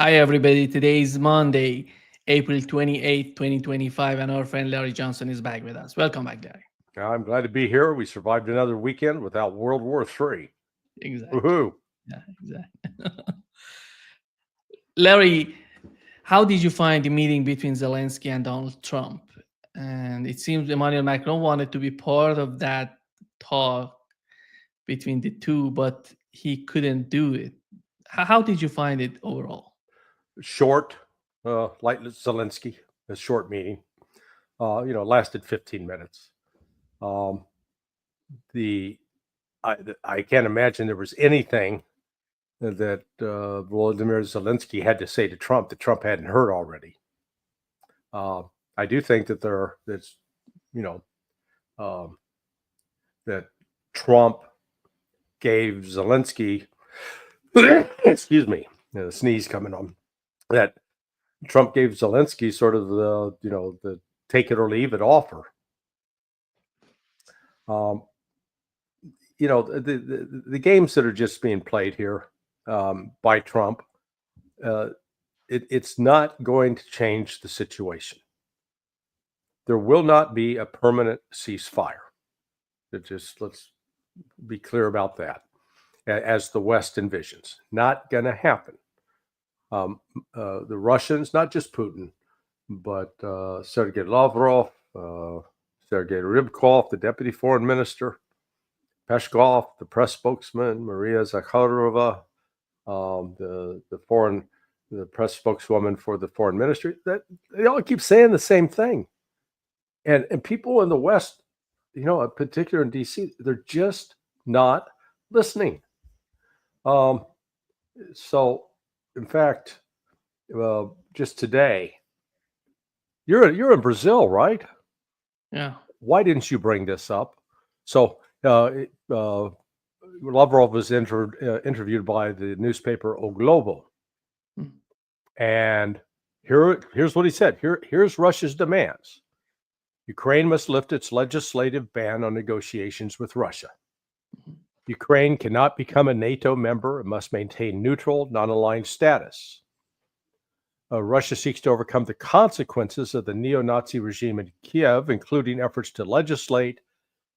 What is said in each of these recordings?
Hi, everybody. Today is Monday, April 28th, 2025, and our friend Larry Johnson is back with us. Welcome back, Larry. I'm glad to be here. We survived another weekend without World War III. Exactly. Woohoo! Yeah, exactly. Larry, how did you find the meeting between Zelensky and Donald Trump? And it seems Emmanuel Macron wanted to be part of that talk between the two, but he couldn't do it. How did you find it overall? Short, like Zelensky, a short meeting. Lasted 15 minutes. Um, the I can't imagine there was anything that Volodymyr Zelensky had to say to Trump that Trump hadn't heard already. I do think that that's you know um, that Trump gave Zelensky excuse me, the sneeze coming on, that Trump gave Zelensky sort of the take it or leave it offer. Um, the games that are just being played here by Trump, it's not going to change the situation. There will not be a permanent ceasefire. Let's be clear about that, as the West envisions. Not going to happen. The Russians, not just Putin, but Sergei Lavrov, Sergei Rybkov, the deputy foreign minister, Peskov, the press spokesman, Maria Zakharova, the press spokeswoman for the foreign ministry, that they all keep saying the same thing. And people in the West, in particular in DC, they're just not listening. So, in fact, just today, you're in Brazil, right? Yeah. Why didn't you bring this up? So Lavrov was interviewed by the newspaper O Globo, and here's what he said. Here's Russia's demands. Ukraine must lift its legislative ban on negotiations with Russia. Ukraine cannot become a NATO member and must maintain neutral, non-aligned status. Russia seeks to overcome the consequences of the neo-Nazi regime in Kiev, including efforts to legislate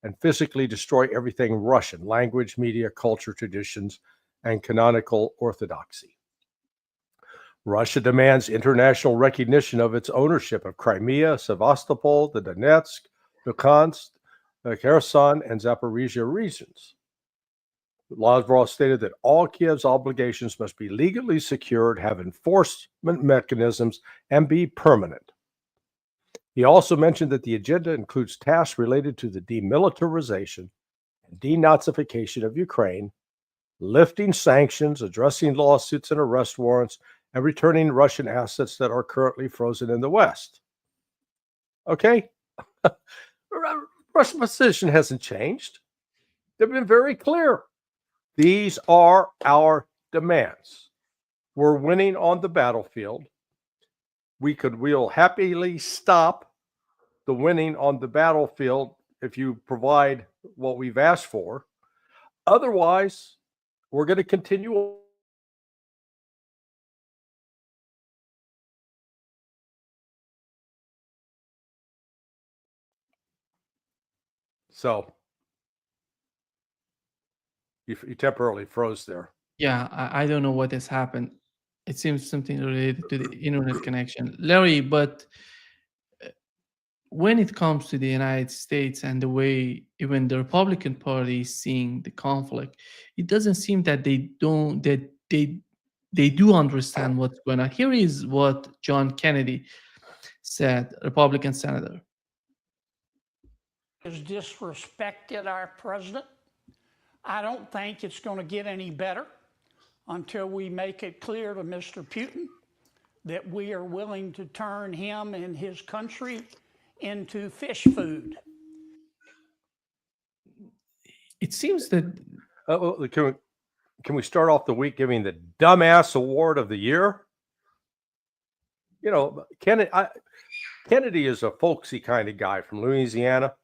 and physically destroy everything Russian: language, media, culture, traditions, and canonical orthodoxy. Russia demands international recognition of its ownership of Crimea, Sevastopol, the Donetsk, Luhansk, Kherson, and Zaporizhia regions. Lavrov stated that all Kiev's obligations must be legally secured, have enforcement mechanisms, and be permanent. He also mentioned that the agenda includes tasks related to the demilitarization and denazification of Ukraine, lifting sanctions, addressing lawsuits and arrest warrants, and returning Russian assets that are currently frozen in the West. Okay? Russia's position hasn't changed. They've been very clear. These are our demands. We're winning on the battlefield. We'll happily stop the winning on the battlefield if you provide what we've asked for. Otherwise, we're going to continue. So you temporarily froze there. Yeah, I don't know what has happened. It seems something related to the internet connection. Larry, but when it comes to the United States and the way even the Republican Party is seeing the conflict, it doesn't seem that they do understand what's going on. Here is what John Kennedy said, Republican senator. Has disrespected our president. I don't think it's going to get any better until we make it clear to Mr. Putin that we are willing to turn him and his country into fish food. It seems that can we start off the week giving the dumbass award of the year? Kennedy is a folksy kind of guy from Louisiana,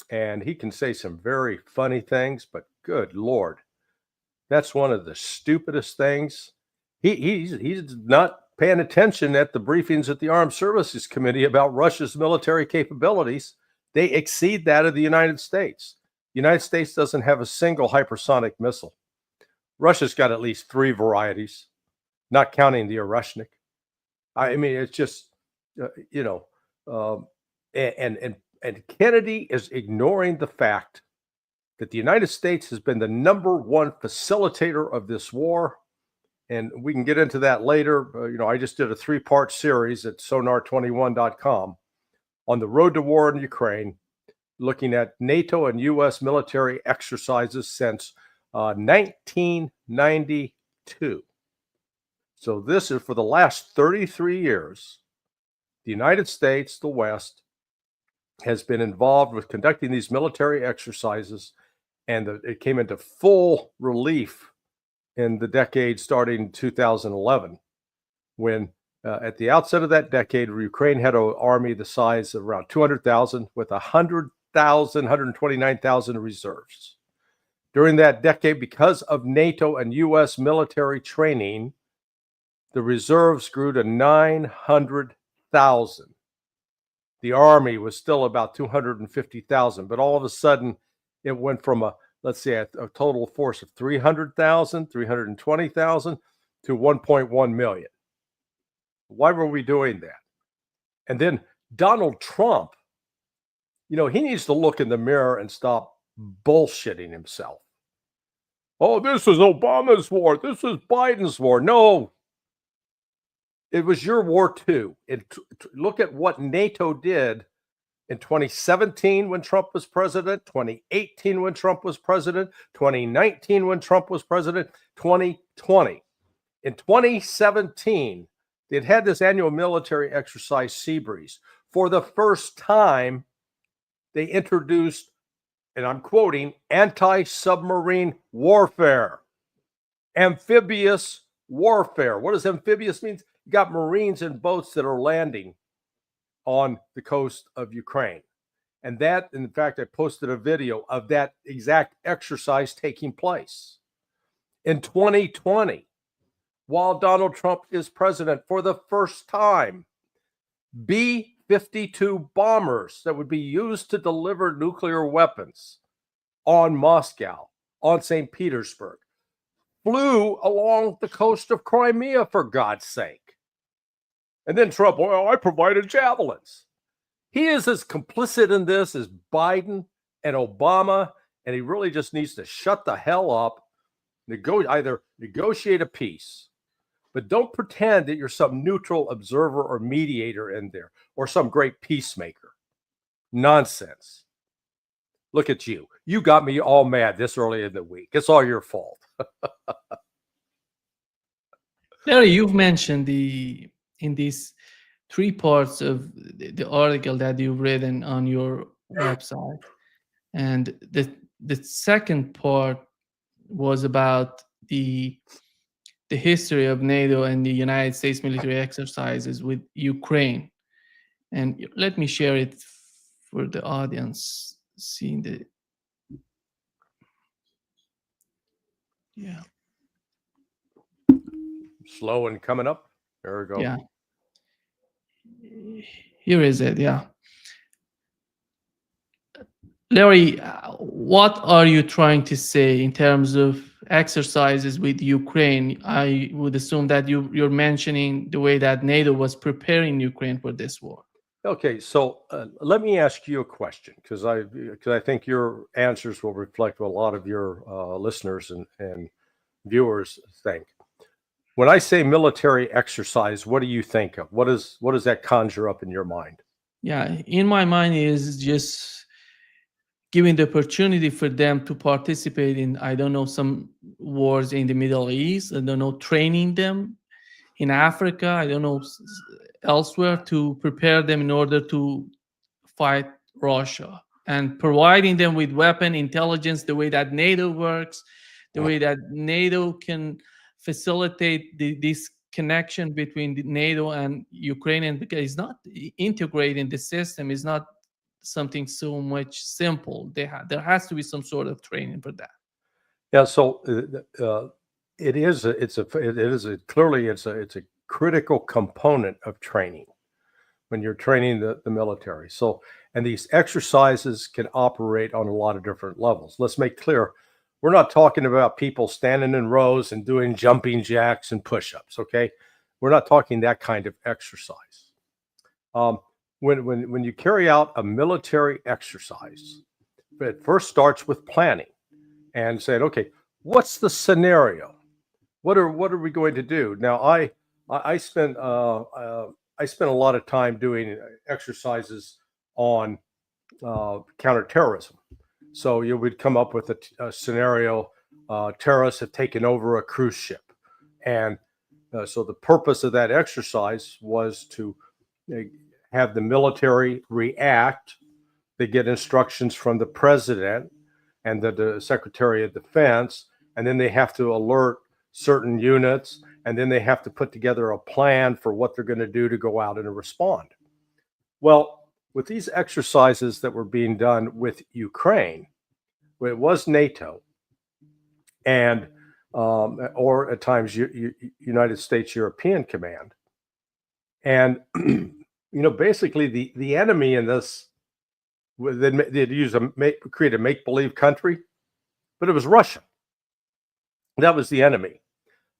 and he can say some very funny things, but good Lord, that's one of the stupidest things He's not paying attention at the briefings at the Armed Services Committee about Russia's military capabilities. They exceed that of the United States. The United States doesn't have a single hypersonic missile. Russia's got at least 3 varieties, not counting the Oreshnik. I mean, it's just, and Kennedy is ignoring the fact that the United States has been the #1 facilitator of this war. And we can get into that later. I just did a 3-part series at sonar21.com on the road to war in Ukraine, looking at NATO and U.S. military exercises since 1992. So this is for the last 33 years. The United States, the West, has been involved with conducting these military exercises, and it came into full relief in the decade starting in 2011, when at the outset of that decade, Ukraine had an army the size of around 200,000 with 129,000 reserves. During that decade, because of NATO and U.S. military training, the reserves grew to 900,000. The army was still about 250,000, but all of a sudden it went from a total force of 300,000, 320,000 to 1.1 million. Why were we doing that? And then Donald Trump, he needs to look in the mirror and stop bullshitting himself. Oh, this is Obama's war. This is Biden's war. No, it was your war too. Look at what NATO did in 2017 when Trump was president, 2018 when Trump was president, 2019 when Trump was president, 2020. In 2017, they'd had this annual military exercise, Seabreeze. For the first time, they introduced, and I'm quoting, anti-submarine warfare, amphibious warfare. What does amphibious mean? You got Marines in boats that are landing on the coast of Ukraine. And that, in fact, I posted a video of that exact exercise taking place. In 2020, while Donald Trump is president, for the first time, B-52 bombers that would be used to deliver nuclear weapons on Moscow, on St. Petersburg, flew along the coast of Crimea, for God's sake. And then Trump, well, I provided javelins. He is as complicit in this as Biden and Obama, and he really just needs to shut the hell up, either negotiate a peace, but don't pretend that you're some neutral observer or mediator in there, or some great peacemaker. Nonsense. Look at you. You got me all mad this early in the week. It's all your fault. Larry, you've mentioned in these 3 parts of the article that you've written on your website, and the second part was about the history of NATO and the United States military exercises with Ukraine. And let me share it for the audience seeing the Slow and coming up. There we go. Yeah. Here is it. Yeah. Larry, what are you trying to say in terms of exercises with Ukraine? I would assume that you're mentioning the way that NATO was preparing Ukraine for this war. Okay, so let me ask you a question, because I think your answers will reflect what a lot of your listeners and viewers think. When I say military exercise, what do you think of? What does that conjure up in your mind? Yeah, in my mind is just giving the opportunity for them to participate in, I don't know, some wars in the Middle East, I don't know, training them in Africa, I don't know, elsewhere, to prepare them in order to fight Russia, and providing them with weapon intelligence, the way that NATO works, the way that NATO can facilitate this connection between the NATO and Ukrainian, because it's not integrating the system, is not something so much simple. There has to be some sort of training for that. Yeah, so It is clearly it's a critical component of training when you're training the military. So, and these exercises can operate on a lot of different levels. Let's make clear, we're not talking about people standing in rows and doing jumping jacks and push-ups, okay? We're not talking that kind of exercise. When you carry out a military exercise, it first starts with planning and saying, okay, what's the scenario? What are we going to do? Now, I spent a lot of time doing exercises on counterterrorism. So you would come up with a scenario: terrorists have taken over a cruise ship, and so the purpose of that exercise was to have the military react. They get instructions from the president and the Secretary of Defense, and then they have to alert certain units, and then they have to put together a plan for what they're going to do to go out and respond. Well, with these exercises that were being done with Ukraine, it was NATO and or at times United States European Command, and basically the enemy in this, they'd create a make-believe country, but it was Russia. That was the enemy.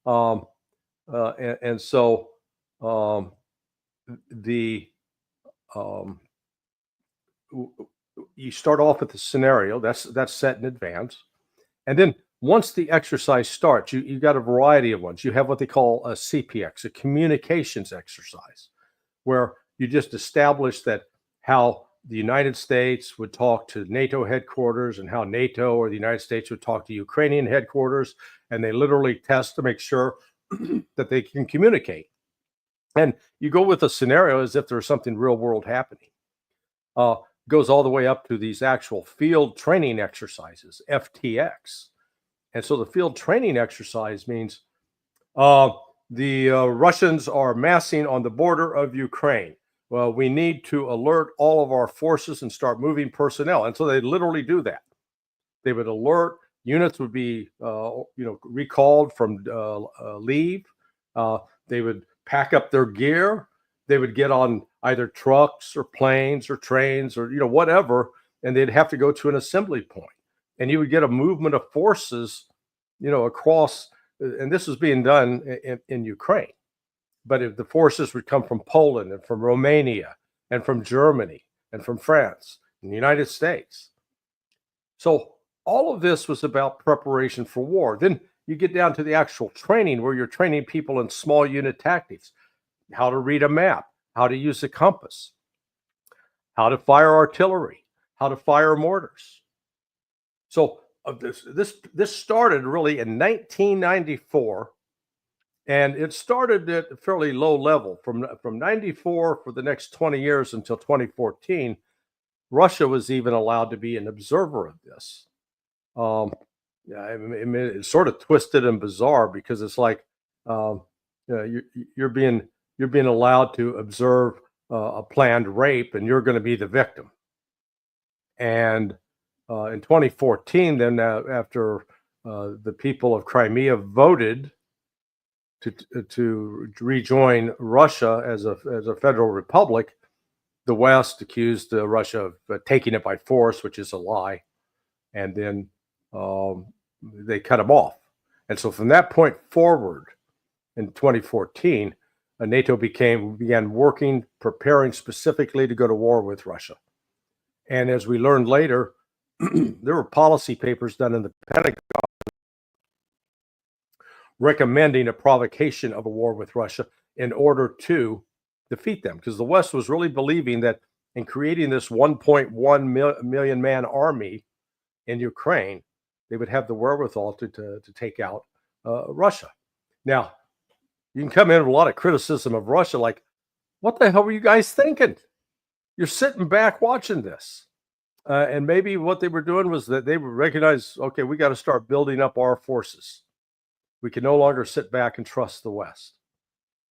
And so you start off with the scenario that's set in advance, and then once the exercise starts, you got a variety of ones. You have what they call a CPX, a communications exercise, where you just establish that how the United States would talk to NATO headquarters and how NATO or the United States would talk to Ukrainian headquarters, and they literally test to make sure that they can communicate. And you go with a scenario as if there's something real world happening. Goes all the way up to these actual field training exercises, FTX. And so the field training exercise means the Russians are massing on the border of Ukraine. Well, we need to alert all of our forces and start moving personnel. And so they literally do that. They would alert, units would be recalled from leave. They would pack up their gear. They would get on either trucks or planes or trains or whatever, and they'd have to go to an assembly point. And you would get a movement of forces, across. And this was being done in Ukraine. But if the forces would come from Poland and from Romania and from Germany and from France and the United States. So all of this was about preparation for war. Then you get down to the actual training where you're training people in small unit tactics, how to read a map, how to use a compass, how to fire artillery, how to fire mortars. So this started really in 1994. And it started at a fairly low level. From 94 for the next 20 years until 2014, Russia was even allowed to be an observer of this. It's sort of twisted and bizarre because it's like you're being allowed to observe a planned rape, and you're going to be the victim. And in 2014, then after the people of Crimea voted to rejoin Russia as a federal republic, the West accused Russia of taking it by force, which is a lie, and then they cut them off. And so from that point forward, in 2014, NATO began working, preparing specifically to go to war with Russia. And as we learned later, there were policy papers done in the Pentagon recommending a provocation of a war with Russia in order to defeat them, because the West was really believing that in creating this 1.1 million man army in Ukraine, they would have the wherewithal to take out Russia. Now, you can come in with a lot of criticism of Russia, like, what the hell were you guys thinking? You're sitting back watching this. And maybe what they were doing was that they would recognize, okay, we got to start building up our forces. We can no longer sit back and trust the West,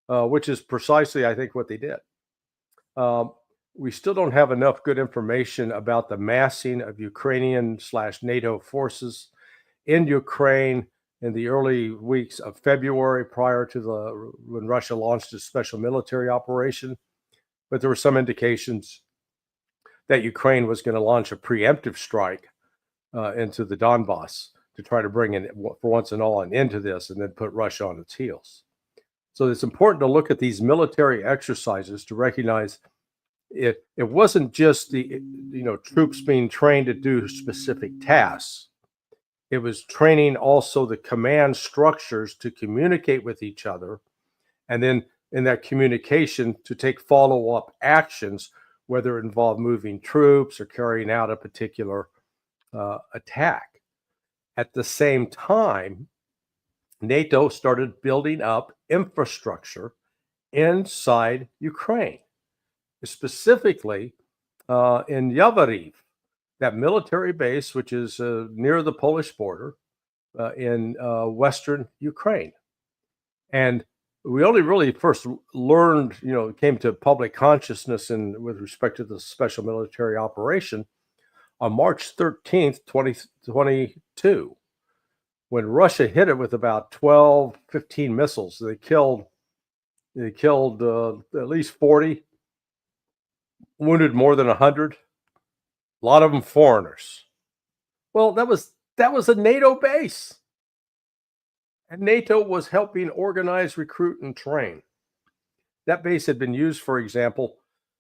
which is precisely, I think, what they did. We still don't have enough good information about the massing of Ukrainian/NATO forces in Ukraine in the early weeks of February prior to when Russia launched its special military operation. But there were some indications that Ukraine was going to launch a preemptive strike into the Donbass to try to bring in, for once and all, an end to this and then put Russia on its heels. So it's important to look at these military exercises to recognize it wasn't just the troops being trained to do specific tasks. It was training also the command structures to communicate with each other, and then in that communication to take follow-up actions, whether it involved moving troops or carrying out a particular attack. At the same time, NATO started building up infrastructure inside Ukraine, specifically in Yavoriv, that military base, which is near the Polish border in western Ukraine. And we only really first learned, came to public consciousness with respect to the special military operation on March 13th, 2022, when Russia hit it with about 12, 15 missiles. They killed at least 40, wounded more than 100, a lot of them foreigners. Well, that was a NATO base. And NATO was helping organize, recruit, and train. That base had been used, for example,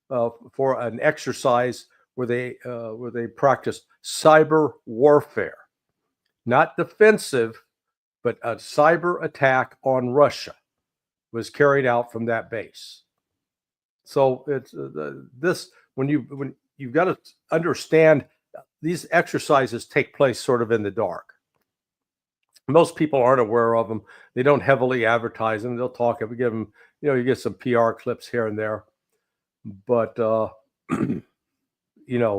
for an exercise where they practiced cyber warfare, not defensive, but a cyber attack on Russia was carried out from that base. So it's when you've got to understand these exercises take place sort of in the dark. Most people aren't aware of them. They don't heavily advertise them. They'll talk. We give them, you get some PR clips here and there, but it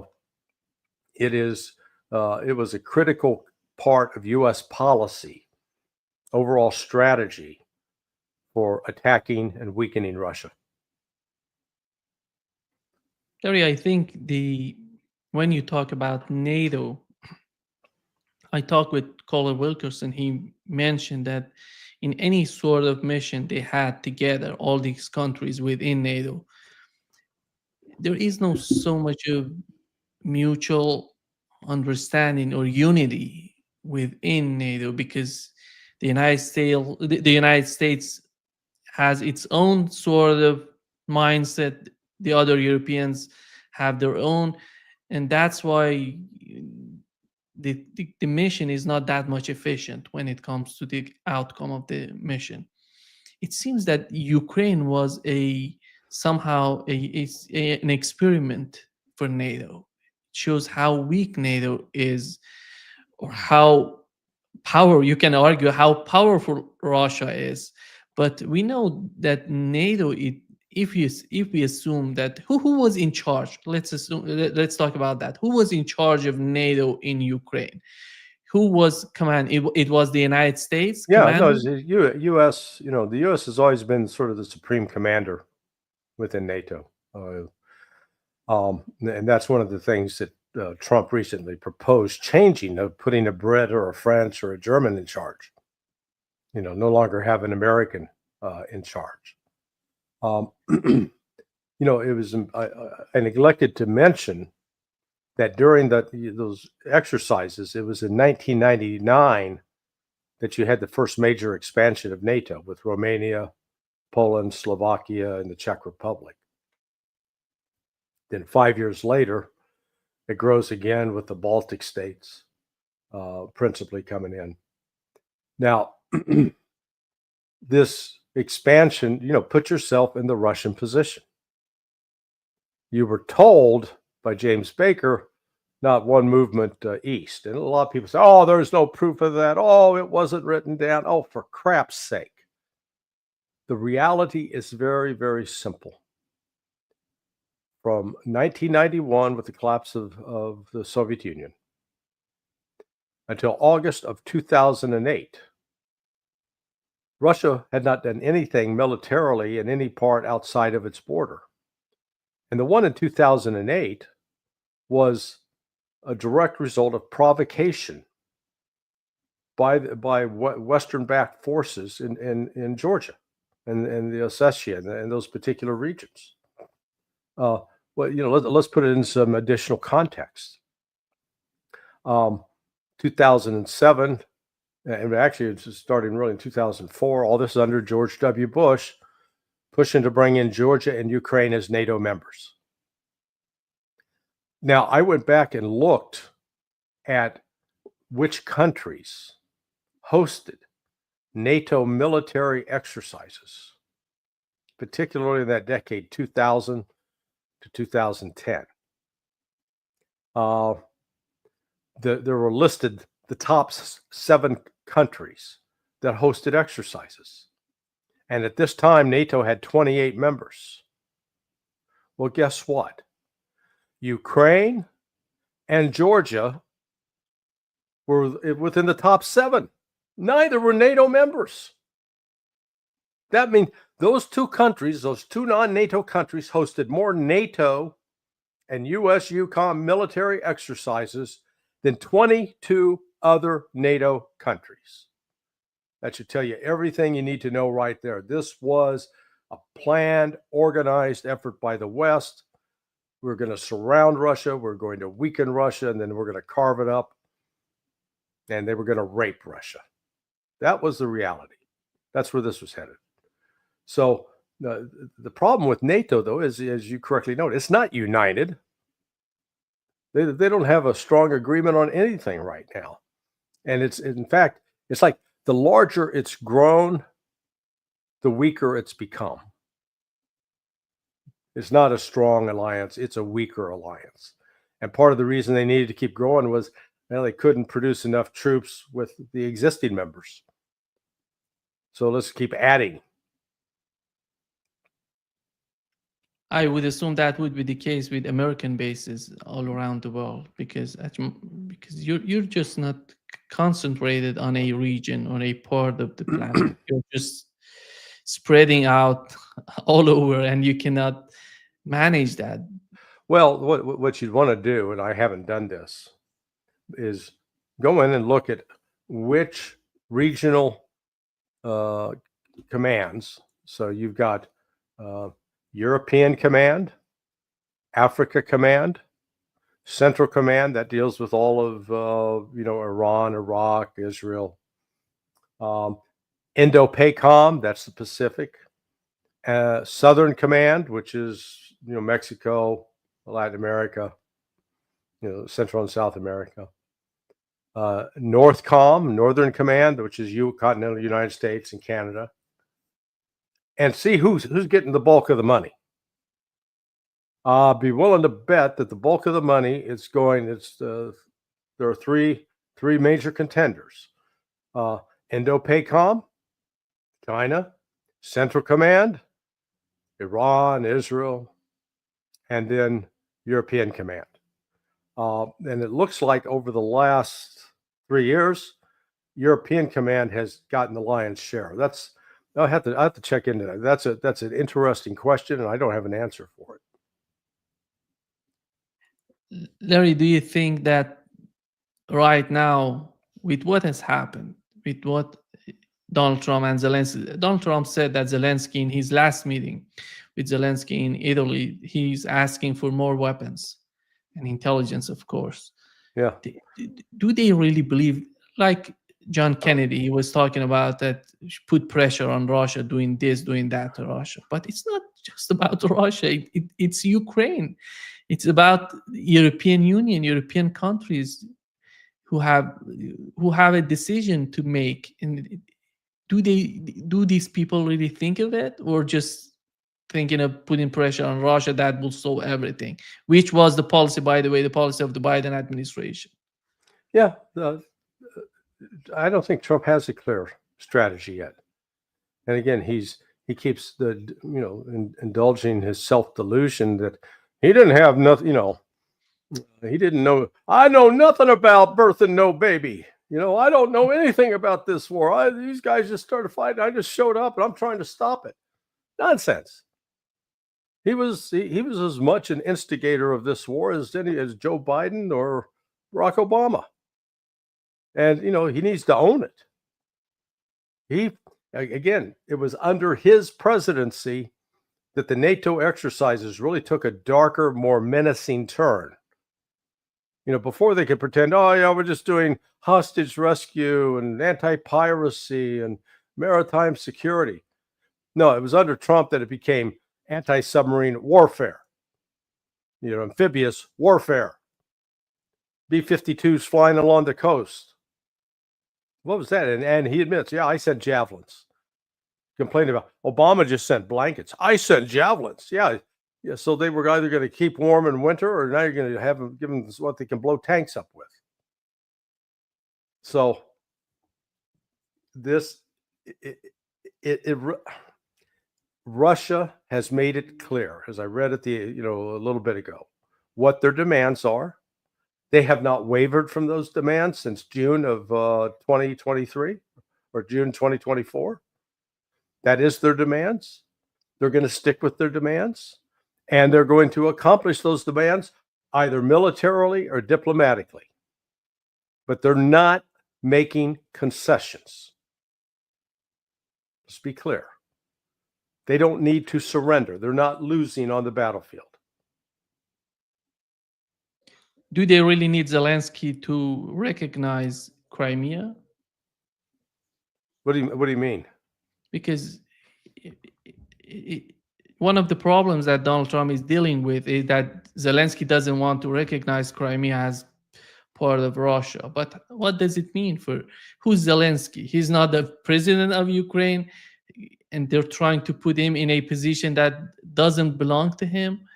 was a critical part of U.S. policy, overall strategy for attacking and weakening Russia. Terry, I think when you talk about NATO, I talked with Colin Wilkerson. He mentioned that in any sort of mission they had together, all these countries within NATO, there is no so much of mutual understanding or unity within NATO, because the United States has its own sort of mindset. The other Europeans have their own, and that's why the mission is not that much efficient when it comes to the outcome of the mission. It seems that Ukraine was somehow an experiment for NATO. It shows how weak NATO is, or you can argue how powerful Russia is. But we know that NATO, if we assume that who was in charge, let's talk about that. Who was in charge of NATO in Ukraine? Who was command? It was the United States. Yeah, no, U.S. The U.S. has always been sort of the supreme commander within NATO, and that's one of the things that Trump recently proposed changing, putting a Brit or a French or a German in charge. No longer have an American in charge. It was I neglected to mention that during those exercises, it was in 1999 that you had the first major expansion of NATO with Romania, Poland, Slovakia, and the Czech Republic. Then 5 years later, it grows again with the Baltic states principally coming in. Now, this expansion, put yourself in the Russian position. You were told by James Baker, not one movement east. And a lot of people say, oh, there's no proof of that. Oh, it wasn't written down. Oh, for crap's sake. The reality is very, very simple. From 1991, with the collapse of the Soviet Union, until August of 2008, Russia had not done anything militarily in any part outside of its border. And the one in 2008 was a direct result of provocation by Western-backed forces in Georgia and the Ossetia and those particular regions. Well, let's put it in some additional context. 2007, and actually it's starting really in 2004. All this under George W. Bush, pushing to bring in Georgia and Ukraine as NATO members. Now, I went back and looked at which countries hosted NATO military exercises, particularly in that decade, 2000 to 2010. There were listed the top 7 countries that hosted exercises. And at this time, NATO had 28 members. Well, guess what? Ukraine and Georgia were within the top 7. Neither were NATO members. That means those two countries, those two non-NATO countries, hosted more NATO and U.S. EUCOM military exercises than 22 other NATO countries. That should tell you everything you need to know right there. This was a planned, organized effort by the West. We're going to surround Russia. We're going to weaken Russia, and then we're going to carve it up. And they were going to rape Russia. That was the reality. That's where this was headed. So the problem with NATO, though, is, as you correctly noted, it's not united. They don't have a strong agreement on anything right now. And in fact, it's like the larger it's grown, the weaker it's become. It's not a strong alliance. It's a weaker alliance. And part of the reason they needed to keep growing was, well, they couldn't produce enough troops with the existing members. So let's keep adding. I would assume that would be the case with American bases all around the world, because you're just not concentrated on a region or a part of the planet. You're just spreading out all over, and you cannot manage that. Well, what you'd want to do, and I haven't done this, is go in and look at which regional commands. So you've got European Command, Africa Command, Central Command that deals with all of Iran, Iraq, Israel, Indo-PACOM, that's the Pacific, Southern Command, which is Mexico, Latin America, Central and South America, NORTHCOM, Northern Command, which is continental United States and Canada, and see who's getting the bulk of the money. I'll be willing to bet that the bulk of the money there are three major contenders: Indo-PACOM, China, Central Command, Iran, Israel, and then European Command. And it looks like over the last 3 years, European Command has gotten the lion's share. I have to check into that. That's an interesting question, and I don't have an answer for it. Larry, do you think that right now, with what has happened, with what Donald Trump and Zelensky, Donald Trump said that Zelensky, in his last meeting with Zelensky in Italy, he's asking for more weapons and intelligence, of course. Yeah. Do they really believe, like John Kennedy, he was talking about that, put pressure on Russia, doing this, doing that to Russia? But it's not just about Russia. It's Ukraine. It's about European Union, European countries who have a decision to make. And do these people really think of it, or just thinking of putting pressure on Russia that will solve everything, which was the policy, by the way, the policy of the Biden administration? Yeah, I don't think Trump has a clear strategy yet. And again, he keeps indulging his self-delusion that he didn't have nothing, he didn't know. I know nothing about birthing no baby. I don't know anything about this war. These guys just started fighting. I just showed up and I'm trying to stop it. Nonsense. He was as much an instigator of this war as Joe Biden or Barack Obama. And, he needs to own it. Again, it was under his presidency that the NATO exercises really took a darker, more menacing turn. Before they could pretend, oh, yeah, we're just doing hostage rescue and anti-piracy and maritime security. No, it was under Trump that it became anti-submarine warfare, amphibious warfare, B-52s flying along the coast. What was that? And he admits, yeah, I sent javelins. Complaining about Obama just sent blankets. I sent javelins. Yeah. So they were either going to keep warm in winter, or now you're going to have them give them what they can blow tanks up with. So Russia has made it clear, as I read at a little bit ago, what their demands are. They have not wavered from those demands since June of 2023 or June 2024. That is their demands. They're going to stick with their demands, and they're going to accomplish those demands either militarily or diplomatically. But they're not making concessions. Let's be clear. They don't need to surrender. They're not losing on the battlefield. Do they really need Zelensky to recognize Crimea? What do you mean? Because one of the problems that Donald Trump is dealing with is that Zelensky doesn't want to recognize Crimea as part of Russia. But what does it mean for who's Zelensky? He's not the president of Ukraine, and they're trying to put him in a position that doesn't belong to him.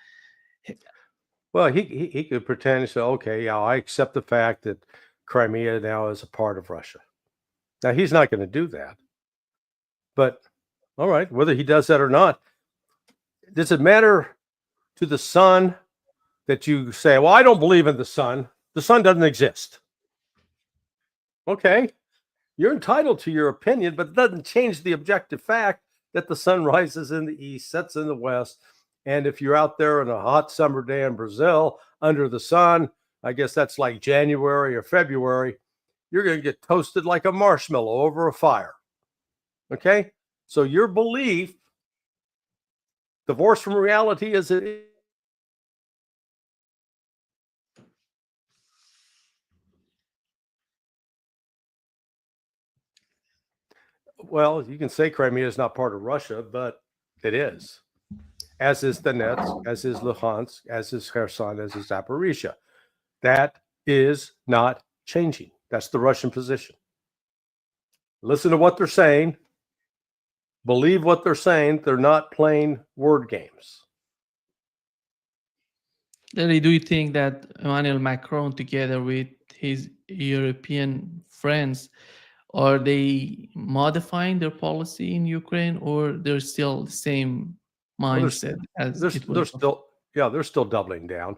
Well, he could pretend and say, okay, yeah, I accept the fact that Crimea now is a part of Russia. Now, he's not going to do that. But, all right, whether he does that or not, does it matter to the sun that you say, well, I don't believe in the sun. The sun doesn't exist. Okay, you're entitled to your opinion, but it doesn't change the objective fact that the sun rises in the east, sets in the west. And if you're out there on a hot summer day in Brazil under the sun, I guess that's like January or February, you're going to get toasted like a marshmallow over a fire. Okay? So your belief, divorced from reality, is it? Well, you can say Crimea is not part of Russia, but it is. As is Donetsk, as is Luhansk, as is Kherson, as is Zaporizhia. That is not changing. That's the Russian position. Listen to what they're saying. Believe what they're saying. They're not playing word games. Larry, do you think that Emmanuel Macron, together with his European friends, are they modifying their policy in Ukraine, or they're still the same mindset as it was? They're still doubling down.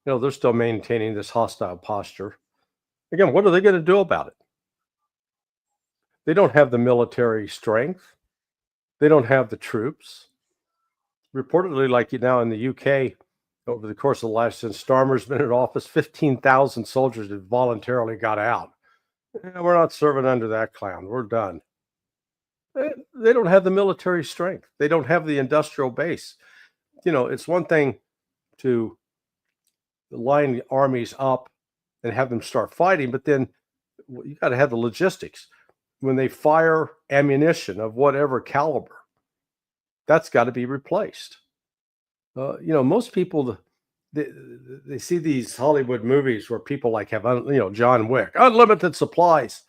They're still maintaining this hostile posture. Again, what are they going to do about it? They don't have the military strength. They don't have the troops. Reportedly, like now in the UK, over the course of the last, since Starmer's been in office, 15,000 soldiers have voluntarily got out. We're not serving under that clown. We're done. They don't have the military strength. They don't have the industrial base. It's one thing to line the armies up and have them start fighting, but then you got to have the logistics. When they fire ammunition of whatever caliber, that's got to be replaced. Most people, they see these Hollywood movies where people like have, John Wick, unlimited supplies.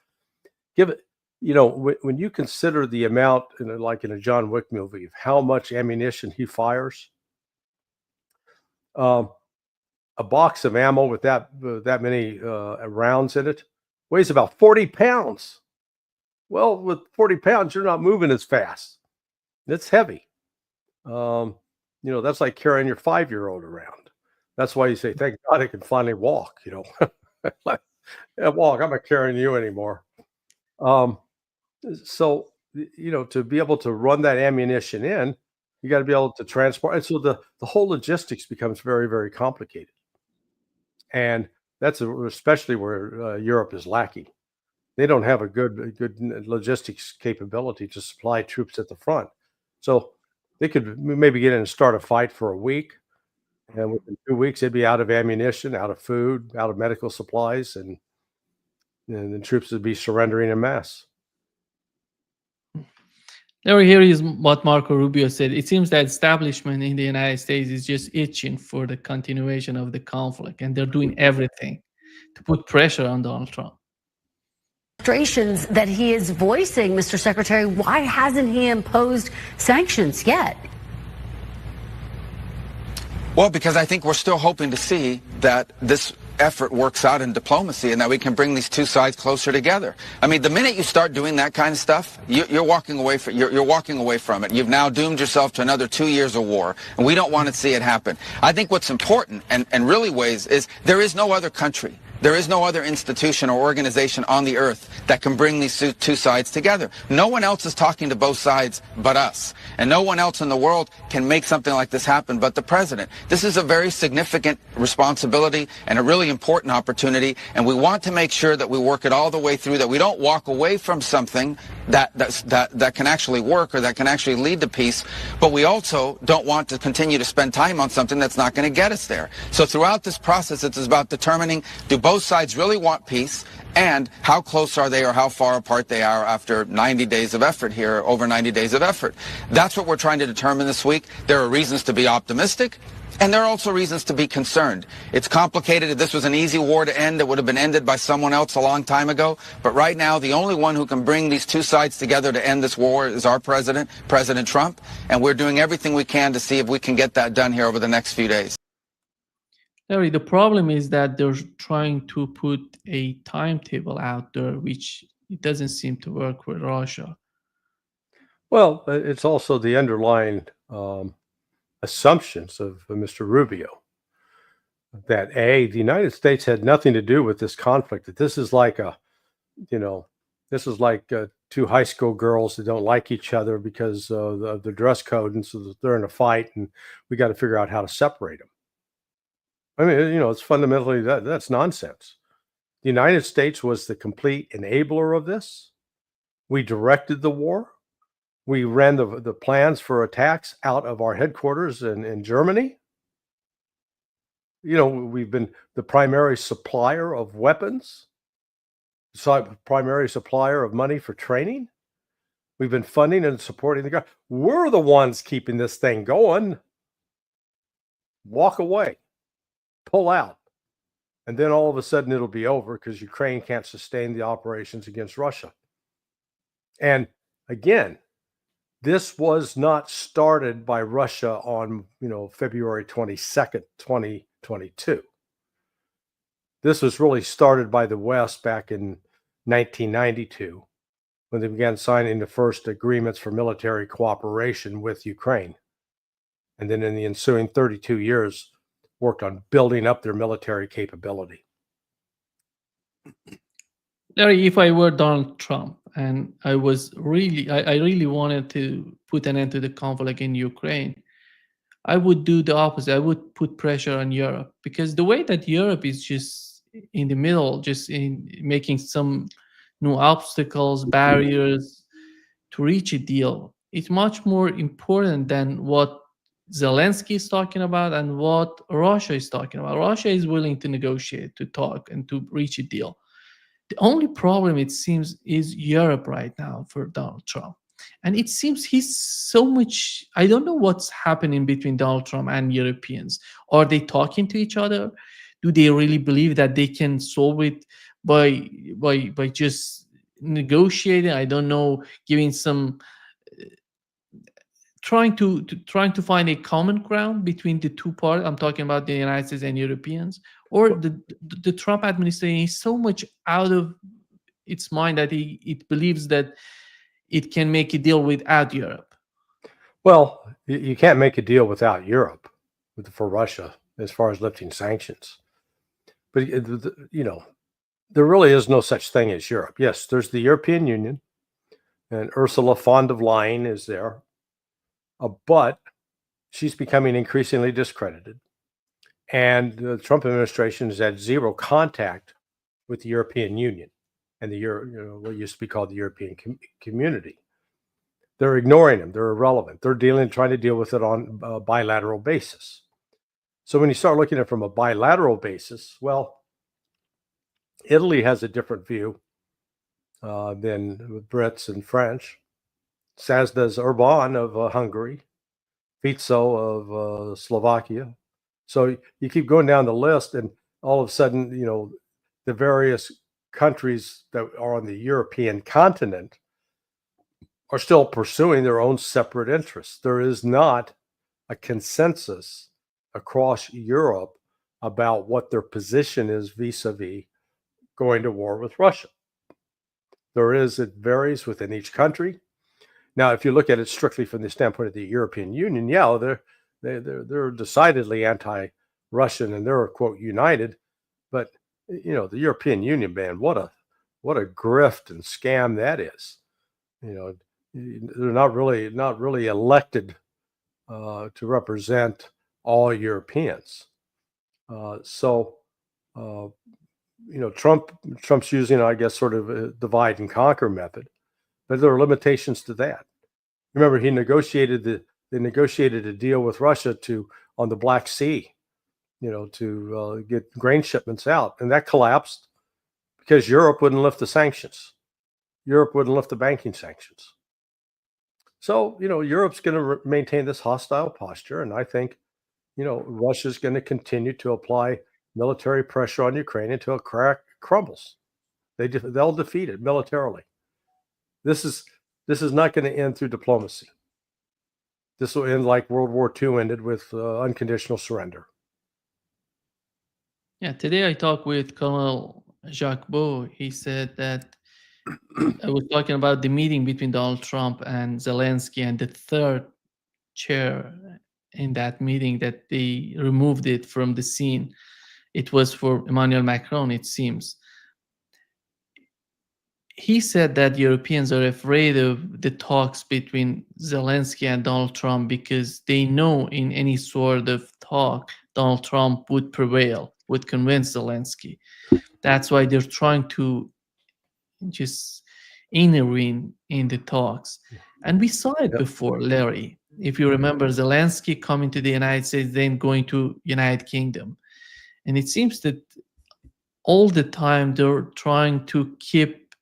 Give it, when you consider the amount, like in a John Wick movie, of how much ammunition he fires, a box of ammo with that many rounds in it weighs about 40 pounds. Well, with 40 pounds, you're not moving as fast. It's heavy. That's like carrying your 5-year-old around. That's why you say, thank God I can finally walk, Walk, I'm not carrying you anymore. So, to be able to run that ammunition in, you got to be able to transport. And so the whole logistics becomes very, very complicated. And that's especially where Europe is lacking. They don't have a good logistics capability to supply troops at the front. So they could maybe get in and start a fight for a week, and within 2 weeks they'd be out of ammunition, out of food, out of medical supplies, and the troops would be surrendering en masse. Larry, here is what Marco Rubio said. It seems that establishment in the United States is just itching for the continuation of the conflict, and they're doing everything to put pressure on Donald Trump. Frustrations that he is voicing, Mr. Secretary, why hasn't he imposed sanctions yet? Well, because I think we're still hoping to see that this effort works out in diplomacy and that we can bring these two sides closer together. I mean, the minute you start doing that kind of stuff, you're walking away from it. You've now doomed yourself to another 2 years of war, and we don't want to see it happen. I think what's important and really weighs is there is no other country. There is no other institution or organization on the earth that can bring these two sides together. No one else is talking to both sides but us. And no one else in the world can make something like this happen but the president. This is a very significant responsibility and a really important opportunity. And we want to make sure that we work it all the way through, that we don't walk away from something that can actually work or that can actually lead to peace. But we also don't want to continue to spend time on something that's not going to get us there. So throughout this process, it's about determining, do both sides really want peace, and how close are they or how far apart they are after 90 days of effort here, over 90 days of effort. That's what we're trying to determine this week. There are reasons to be optimistic, and there are also reasons to be concerned. It's complicated. If this was an easy war to end, it would have been ended by someone else a long time ago. But right now, the only one who can bring these two sides together to end this war is our president, President Trump, and we're doing everything we can to see if we can get that done here over the next few days. Larry, the problem is that they're trying to put a timetable out there, which it doesn't seem to work with Russia. Well, it's also the underlying assumptions of Mr. Rubio that the United States had nothing to do with this conflict. That this is like two high school girls that don't like each other because of the dress code, and so they're in a fight, and we got to figure out how to separate them. I mean, it's fundamentally that's nonsense. The United States was the complete enabler of this. We directed the war. We ran the plans for attacks out of our headquarters in Germany. We've been the primary supplier of weapons, primary supplier of money for training. We've been funding and supporting the government. We're the ones keeping this thing going. Walk away. Pull out, and then all of a sudden it'll be over because Ukraine can't sustain the operations against Russia. And again, this was not started by Russia on February 22nd, 2022. This was really started by the West back in 1992 when they began signing the first agreements for military cooperation with Ukraine, and then in the ensuing 32 years worked on building up their military capability. Larry, if I were Donald Trump and I really wanted to put an end to the conflict in Ukraine, I would do the opposite. I would put pressure on Europe, because the way that Europe is just in the middle, just in making some new obstacles, barriers to reach a deal, it's much more important than what Zelensky is talking about and what Russia is talking about. Russia is willing to negotiate, to talk, and to reach a deal. The only problem, it seems, is Europe right now for Donald Trump. And it seems he's so much, I don't know what's happening between Donald Trump and Europeans. Are they talking to each other? Do they really believe that they can solve it by just negotiating? I don't know, giving some trying to find a common ground between the two parties. I'm talking about the United States and Europeans, or the Trump administration is so much out of its mind that it believes that it can make a deal without Europe. Well, you can't make a deal without Europe for Russia as far as lifting sanctions. But there really is no such thing as Europe. Yes, there's the European Union, and Ursula von der Leyen is there. But she's becoming increasingly discredited. And the Trump administration has had zero contact with the European Union. and what used to be called the European community. They're ignoring them. They're irrelevant. They're trying to deal with it on a bilateral basis. So when you start looking at it from a bilateral basis, well, Italy has a different view than the Brits and French. As does Orban of Hungary, Fico of Slovakia. So you keep going down the list, and all of a sudden, the various countries that are on the European continent are still pursuing their own separate interests. There is not a consensus across Europe about what their position is vis-a-vis going to war with Russia. It varies within each country. Now, if you look at it strictly from the standpoint of the European Union, yeah, they're decidedly anti-Russian and they're, quote, united. But the European Union, man, what a grift and scam that is. They're not really elected to represent all Europeans. Trump's using, I guess, sort of a divide and conquer method, but there are limitations to that. Remember, they negotiated a deal with Russia on the Black Sea, to get grain shipments out, and that collapsed because Europe wouldn't lift the sanctions. Europe wouldn't lift the banking sanctions. So, Europe's going to maintain this hostile posture, and I think, Russia's going to continue to apply military pressure on Ukraine until it crumbles. They'll defeat it militarily. This is not going to end through diplomacy. This will end like World War II ended with unconditional surrender. Yeah, today I talked with Colonel Jacques Beau. He said that I was talking about the meeting between Donald Trump and Zelensky, and the third chair in that meeting, that they removed it from the scene. It was for Emmanuel Macron, it seems. He said that Europeans are afraid of the talks between Zelensky and Donald Trump because they know in any sort of talk, Donald Trump would prevail, would convince Zelensky. That's why they're trying to just intervene in the talks. And we saw it before, Larry. If you remember, Zelensky coming to the United States, then going to United Kingdom. And it seems that all the time they're trying to keep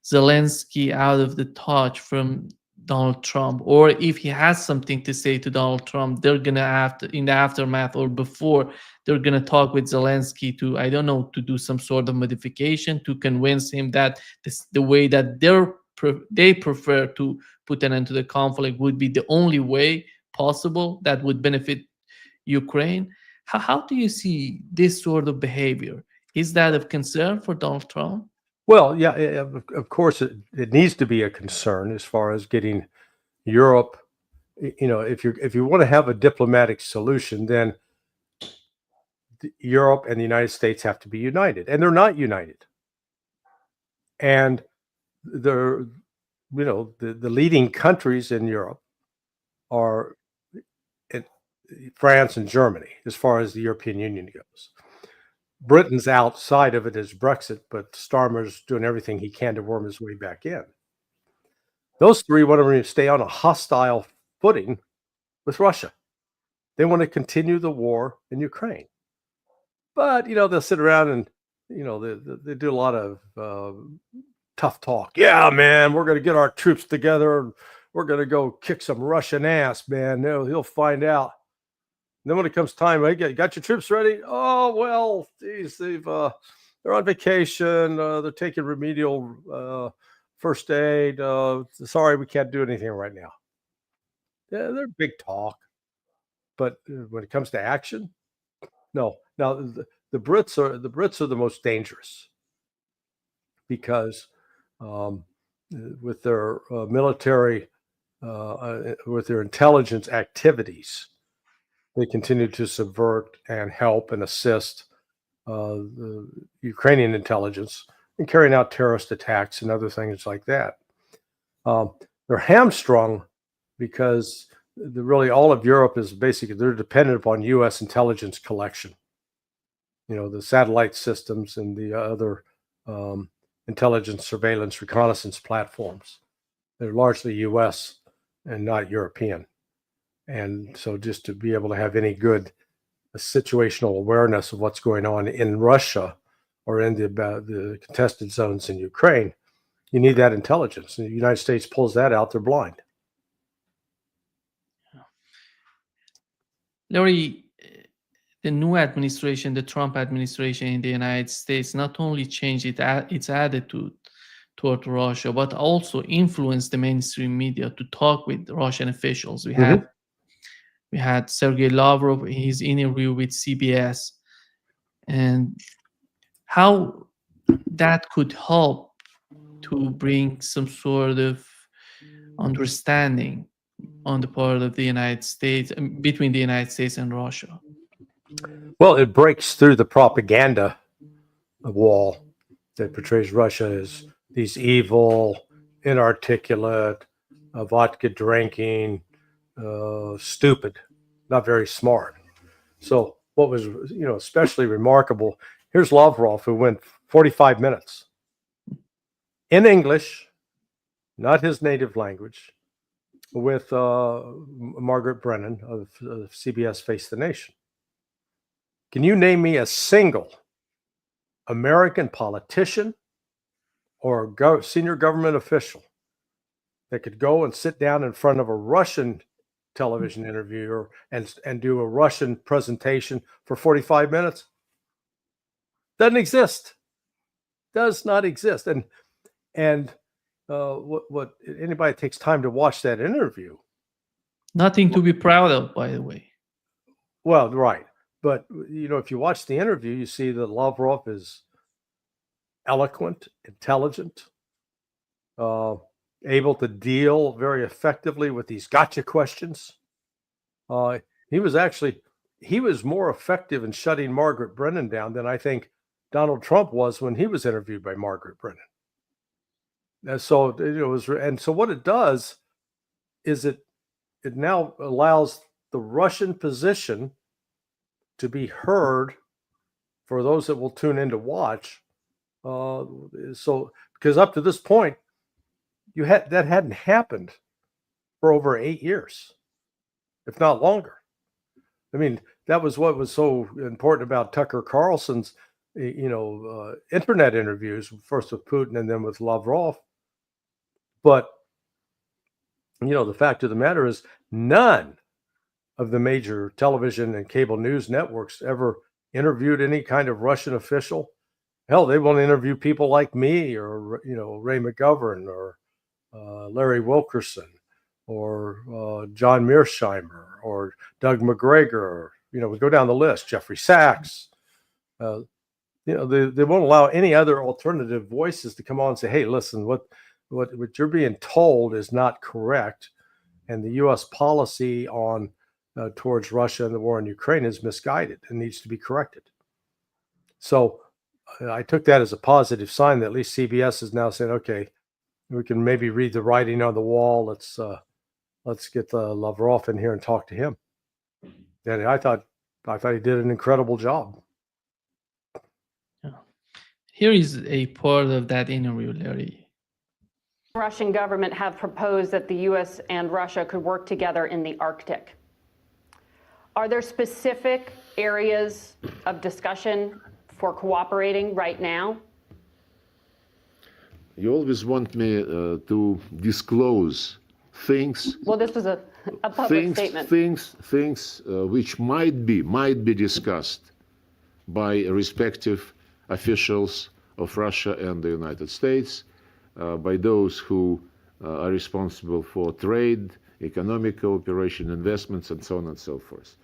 Zelensky out of the touch from Donald Trump, or if he has something to say to Donald Trump, they're gonna have to, in the aftermath or before, they're gonna talk with Zelensky to, I don't know, to do some sort of modification to convince him that the way that they prefer to put an end to the conflict would be the only way possible that would benefit Ukraine. How do you see this sort of behavior? Is that of concern for Donald Trump? Well, yeah, of course, it needs to be a concern as far as getting Europe. If you want to have a diplomatic solution, then Europe and the United States have to be united, and they're not united. And the leading countries in Europe are France and Germany, as far as the European Union goes. Britain's outside of it as Brexit, but Starmer's doing everything he can to worm his way back in. Those three want to stay on a hostile footing with Russia. They want to continue the war in Ukraine. But, they'll sit around and, they do a lot of tough talk. Yeah, man, we're going to get our troops together and we're going to go kick some Russian ass, man. He'll find out. And then when it comes time, hey, got your troops ready? Oh, well, geez, they're on vacation. They're taking remedial first aid. Sorry, we can't do anything right now. Yeah, they're big talk. But when it comes to action, no. Now, the Brits are the most dangerous because with their military, with their intelligence activities, they continue to subvert and help and assist the Ukrainian intelligence in carrying out terrorist attacks and other things like that. They're hamstrung because really all of Europe is basically, they're dependent upon U.S. intelligence collection. The satellite systems and the other intelligence, surveillance, reconnaissance platforms. They're largely U.S. and not European. And so just to be able to have any good situational awareness of what's going on in Russia or in the contested zones in Ukraine, you need that intelligence. And the United States pulls that out, they're blind. Larry, the new administration, the Trump administration in the United States, not only changed its attitude toward Russia, but also influenced the mainstream media to talk with Russian officials. We had Sergei Lavrov in his interview with CBS, and how that could help to bring some sort of understanding on the part of the United States, between the United States and Russia. Well, it breaks through the propaganda wall that portrays Russia as these evil, inarticulate, vodka drinking, stupid, not very smart. So what was, especially remarkable, here's Lavrov, who went 45 minutes in English, not his native language, with Margaret Brennan of CBS Face the Nation. Can you name me a single American politician or senior government official that could go and sit down in front of a Russian television interviewer and do a Russian presentation for 45 minutes? Doesn't exist. Does not exist. And what anybody that takes time to watch that interview. Nothing to be proud of, by the way. Well, right. But, if you watch the interview, you see that Lavrov is eloquent, intelligent, able to deal very effectively with these gotcha questions. He was more effective in shutting Margaret Brennan down than I think Donald Trump was when he was interviewed by Margaret Brennan. And so what it does is it now allows the Russian position to be heard for those that will tune in to watch. So because up to this point, that hadn't happened for over 8 years, if not longer. I mean, that was what was so important about Tucker Carlson's, internet interviews, first with Putin and then with Lavrov. But, the fact of the matter is none of the major television and cable news networks ever interviewed any kind of Russian official. Hell, they won't interview people like me or, Ray McGovern or Larry Wilkerson or John Mearsheimer or Doug McGregor. We go down the list, Jeffrey Sachs. They won't allow any other alternative voices to come on and say, hey, listen, what you're being told is not correct. And the U.S. policy on towards Russia and the war in Ukraine is misguided and needs to be corrected. So I took that as a positive sign that at least CBS is now saying, okay, we can maybe read the writing on the wall. Let's get Lavrov in here and talk to him. And I thought he did an incredible job. Here is a part of that interview, Larry. The Russian government have proposed that the U.S. and Russia could work together in the Arctic. Are there specific areas of discussion for cooperating right now? You always want me to disclose things. Well, this was a public statement. Things which might be discussed by respective officials of Russia and the United States, by those who are responsible for trade, economic cooperation, investments, and so on and so forth.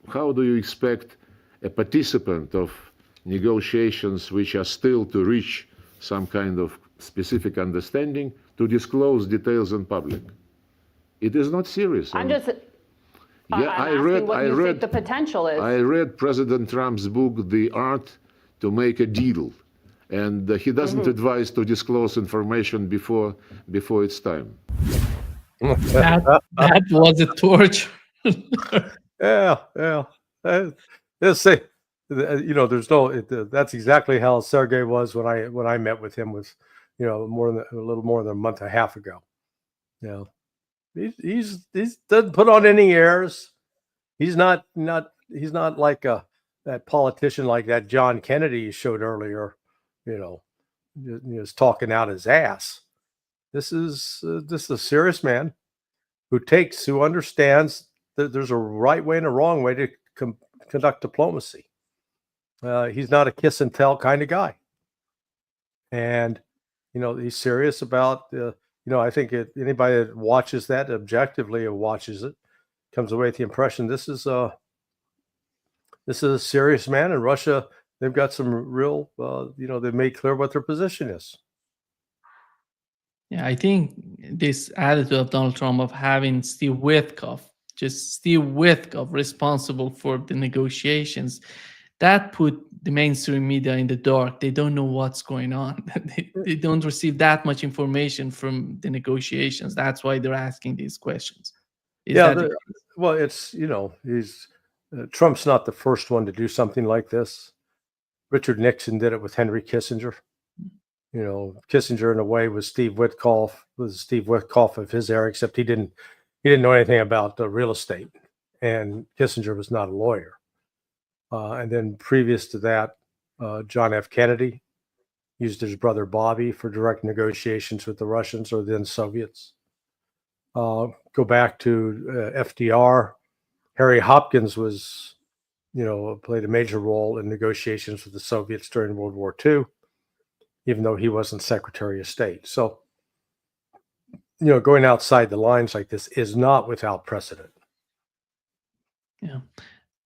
How do you expect a participant of negotiations which are still to reach some kind of specific understanding to disclose details in public? It is not serious. I'm asking what you think the potential is. I read President Trump's book, The Art to Make a Deal, and he doesn't advise to disclose information before it's time. That was a torture. Yeah. Let's say there's no. That's exactly how Sergey was when I met with him with, a little more than a month and a half ago. He's doesn't put on any airs. He's not like that politician like that John Kennedy you showed earlier. Is talking out his ass. This is a serious man who understands that there's a right way and a wrong way to conduct diplomacy. He's not a kiss and tell kind of guy, and he's serious about. I think anybody that watches that objectively or watches it comes away with the impression this is a serious man, and Russia. They've got some real. They've made clear what their position is. Yeah, I think this attitude of Donald Trump of having Steve Witkoff responsible for the negotiations, that put the mainstream media in the dark. They don't know what's going on. They don't receive that much information from the negotiations. That's why they're asking these questions. Well, it's, Trump's not the first one to do something like this. Richard Nixon did it with Henry Kissinger. Kissinger in a way was Steve Witkoff of his era, except he didn't know anything about real estate, and Kissinger was not a lawyer. And then previous to that, John F. Kennedy used his brother Bobby for direct negotiations with the Russians or then Soviets. Go back to FDR. Harry Hopkins was, played a major role in negotiations with the Soviets during World War II, even though he wasn't Secretary of State. So, going outside the lines like this is not without precedent. Yeah.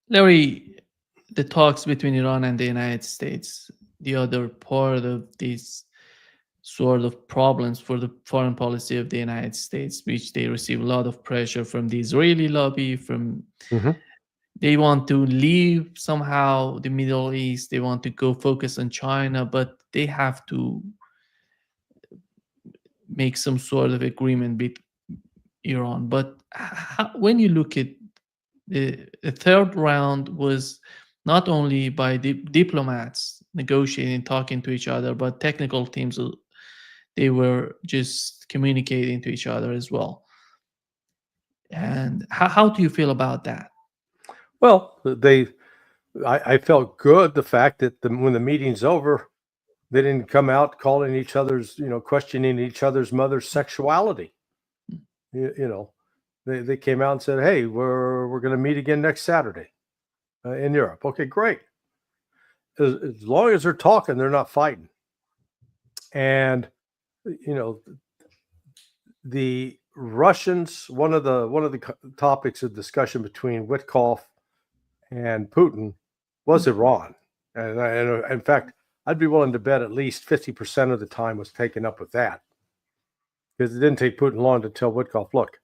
Larry, the talks between Iran and the United States, the other part of these sort of problems for the foreign policy of the United States, which they receive a lot of pressure from the Israeli lobby, they want to leave somehow the Middle East. They want to go focus on China, but they have to make some sort of agreement with Iran. But when you look at the third round was not only by diplomats negotiating, talking to each other, but technical teams, they were just communicating to each other as well. And how do you feel about that? Well, I felt good, the fact that when the meeting's over, they didn't come out calling each other's, questioning each other's mother's sexuality. They came out and said, hey, we're going to meet again next Saturday in Europe. Okay, great. As long as they're talking, they're not fighting. And, the Russians, one of the topics of discussion between Witkoff and Putin was Iran. And in fact, I'd be willing to bet at least 50% of the time was taken up with that. Because it didn't take Putin long to tell Witkoff, look,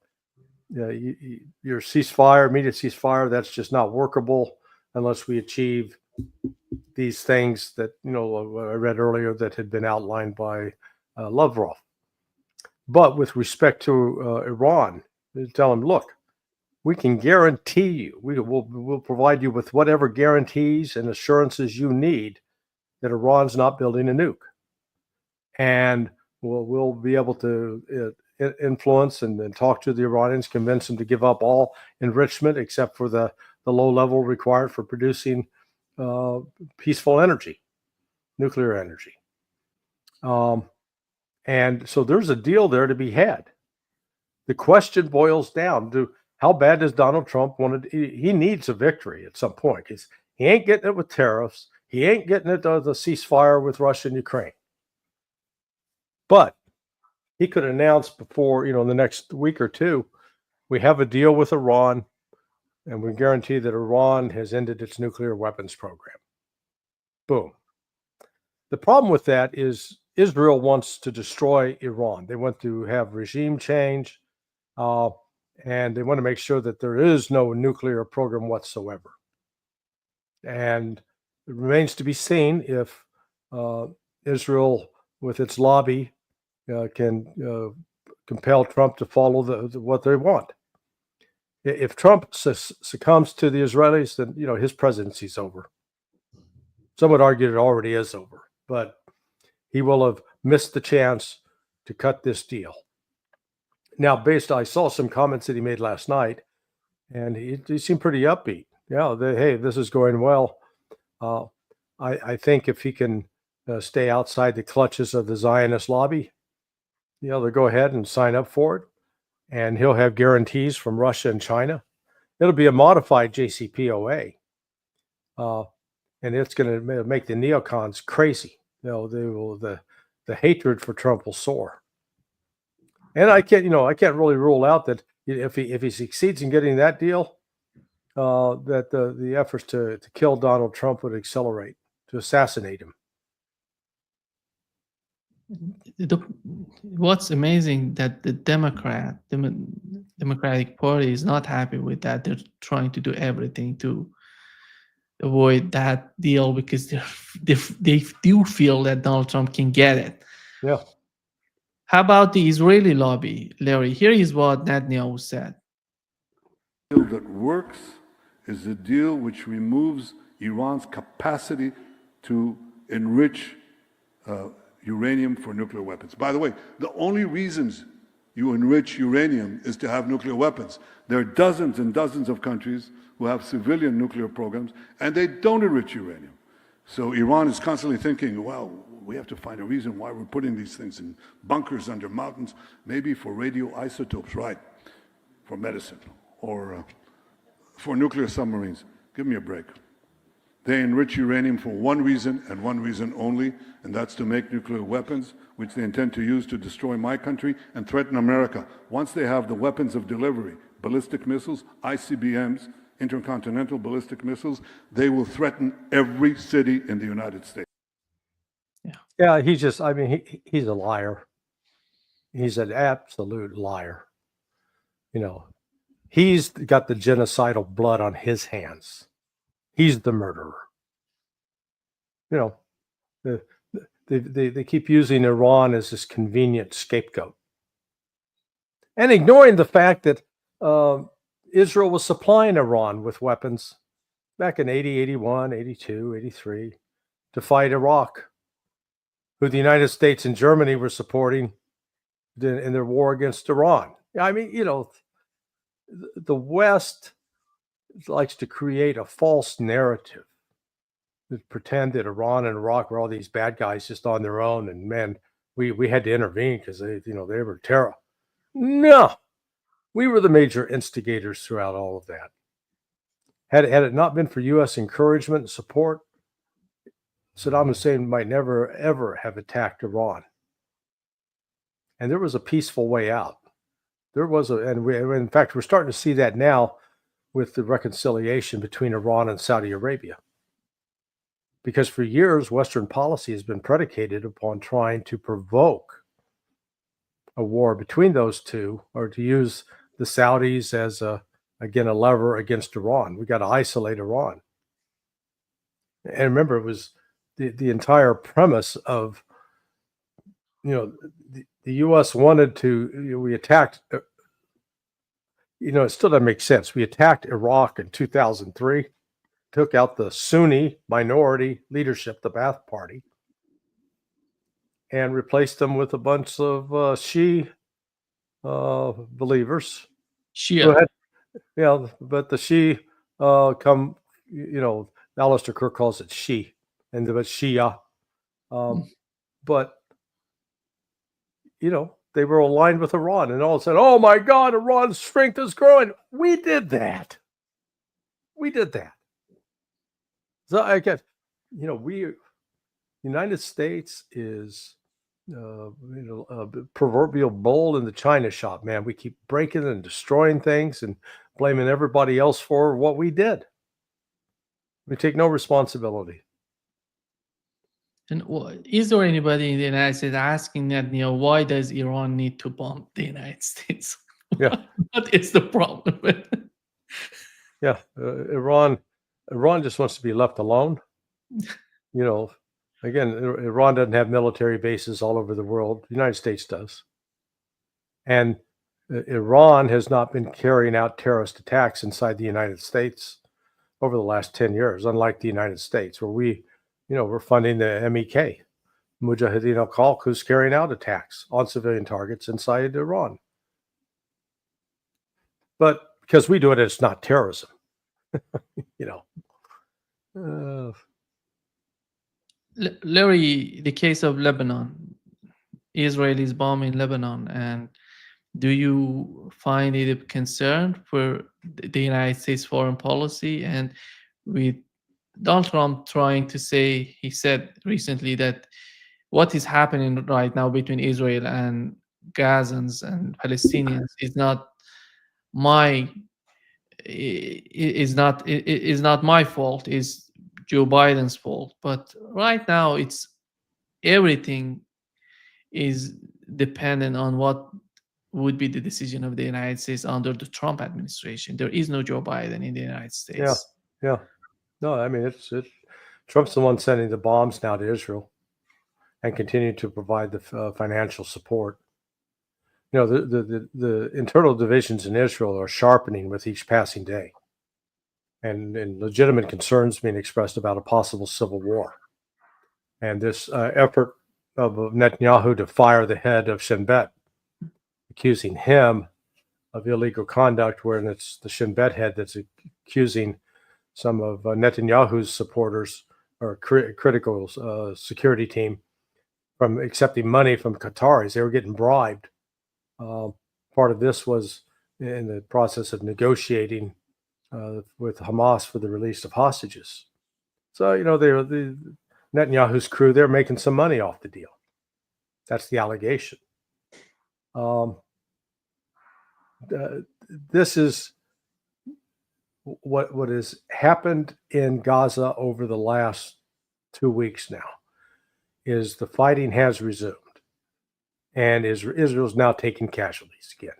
your immediate ceasefire, that's just not workable unless we achieve these things that, I read earlier that had been outlined by Lavrov. But with respect to Iran, they tell him, look, we can guarantee you, we'll provide you with whatever guarantees and assurances you need that Iran's not building a nuke. And we'll be able to influence and talk to the Iranians, convince them to give up all enrichment except for the low level required for producing peaceful energy, nuclear energy. And so there's a deal there to be had. The question boils down to how bad does Donald Trump want to? He needs a victory at some point because he ain't getting it with tariffs. He ain't getting it to the ceasefire with Russia and Ukraine. But he could announce before, the next week or two, we have a deal with Iran, and we guarantee that Iran has ended its nuclear weapons program. Boom. The problem with that is Israel wants to destroy Iran. They want to have regime change, and they want to make sure that there is no nuclear program whatsoever. And it remains to be seen if Israel, with its lobby, can compel Trump to follow what they want. If Trump succumbs to the Israelis, then his presidency's over. Some would argue it already is over, but he will have missed the chance to cut this deal. Now, I saw some comments that he made last night, and he seemed pretty upbeat. Yeah, hey, this is going well. I think if he can stay outside the clutches of the Zionist lobby, they'll go ahead and sign up for it, and he'll have guarantees from Russia and China. It'll be a modified JCPOA, and it's going to make the neocons crazy. The hatred for Trump will soar. And I can't really rule out that if he succeeds in getting that deal, that the efforts to kill Donald Trump would accelerate, to assassinate him. What's amazing that the Democratic Party is not happy with that. They're trying to do everything to avoid that deal because they do feel that Donald Trump can get it. Yeah. How about the Israeli lobby, Larry? Here is what Netanyahu said. The deal that works is a deal which removes Iran's capacity to enrich uranium for nuclear weapons. By the way, the only reasons you enrich uranium is to have nuclear weapons. There are dozens and dozens of countries who have civilian nuclear programs, and they don't enrich uranium. So Iran is constantly thinking, well, we have to find a reason why we're putting these things in bunkers under mountains, maybe for radioisotopes, right, for medicine, or for nuclear submarines. Give me a break. They enrich uranium for one reason and one reason only, and that's to make nuclear weapons, which they intend to use to destroy my country and threaten America. Once they have the weapons of delivery, ballistic missiles, ICBMs, intercontinental ballistic missiles, they will threaten every city in the United States. Yeah, he's a liar. He's an absolute liar. He's got the genocidal blood on his hands. He's the murderer. They keep using Iran as this convenient scapegoat and ignoring the fact that Israel was supplying Iran with weapons back in 80, 81, 82, 83 to fight Iraq, who the United States and Germany were supporting in their war against Iran. I mean, the West likes to create a false narrative, to pretend that Iran and Iraq were all these bad guys just on their own, and man, we had to intervene because they were terror. No, we were the major instigators throughout all of that. Had it not been for U.S. encouragement and support, Saddam Hussein might never, ever have attacked Iran. And there was a peaceful way out. In fact, we're starting to see that now with the reconciliation between Iran and Saudi Arabia. Because for years, Western policy has been predicated upon trying to provoke a war between those two, or to use the Saudis as a lever against Iran. We got to isolate Iran. And remember, it was the entire premise of, the U.S. wanted to, we attacked, it still doesn't make sense. We attacked Iraq in 2003, took out the Sunni minority leadership, the Ba'ath Party, and replaced them with a bunch of Shia believers. Shia. But the Shia Alistair Kirk calls it Shia, and the Shia. But they were aligned with Iran, and all of a sudden, oh my God, Iran's strength is growing. We did that. So I guess, United States is, a proverbial bull in the china shop, man. We keep breaking and destroying things and blaming everybody else for what we did. We take no responsibility. And is there anybody in the United States asking that, why does Iran need to bomb the United States? Yeah. What is the problem? Yeah. Iran just wants to be left alone. Again, Iran doesn't have military bases all over the world. The United States does. And Iran has not been carrying out terrorist attacks inside the United States over the last 10 years, unlike the United States, where we we're funding the MEK, Mujahideen al-Khalq, who's carrying out attacks on civilian targets inside Iran. But because we do it, it's not terrorism. Larry, the case of Lebanon, Israelis bombing Lebanon, and do you find it a concern for the United States foreign policy? And with Donald Trump trying to say, he said recently that what is happening right now between Israel and Gazans and Palestinians is not my is not my fault, is Joe Biden's fault. But right now it's everything is dependent on what would be the decision of the United States under the Trump administration. There is no Joe Biden in the United States. Yeah. No, I mean, it's Trump's the one sending the bombs now to Israel and continue to provide the financial support. The internal divisions in Israel are sharpening with each passing day, and legitimate concerns being expressed about a possible civil war. And this effort of Netanyahu to fire the head of Shin Bet, accusing him of illegal conduct, where it's the Shin Bet head that's accusing some of Netanyahu's supporters or critical security team from accepting money from Qataris. They were getting bribed. Part of this was in the process of negotiating with Hamas for the release of hostages. So, the Netanyahu's crew, they're making some money off the deal. That's the allegation. This is what has happened in Gaza over the last 2 weeks now, is the fighting has resumed. And Israel's now taking casualties again.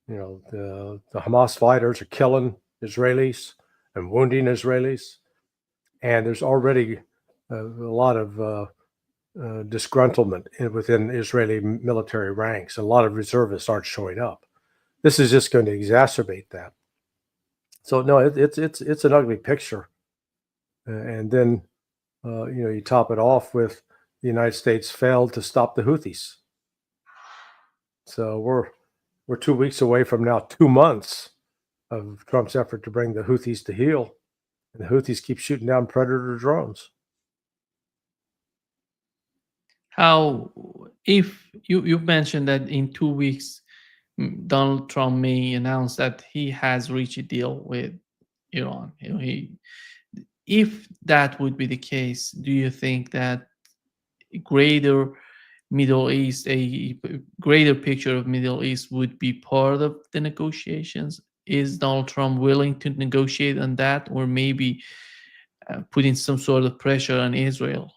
The Hamas fighters are killing Israelis and wounding Israelis. And there's already a lot of disgruntlement within Israeli military ranks. A lot of reservists aren't showing up. This is just going to exacerbate that. So no, it's an ugly picture. And then you top it off with the United States failed to stop the Houthis. So we're 2 weeks away from now 2 months of Trump's effort to bring the Houthis to heel, and the Houthis keep shooting down Predator drones. How, if you've mentioned that in 2 weeks, Donald Trump may announce that he has reached a deal with Iran. If that would be the case, do you think that greater Middle East, a greater picture of Middle East would be part of the negotiations? Is Donald Trump willing to negotiate on that, or maybe putting some sort of pressure on Israel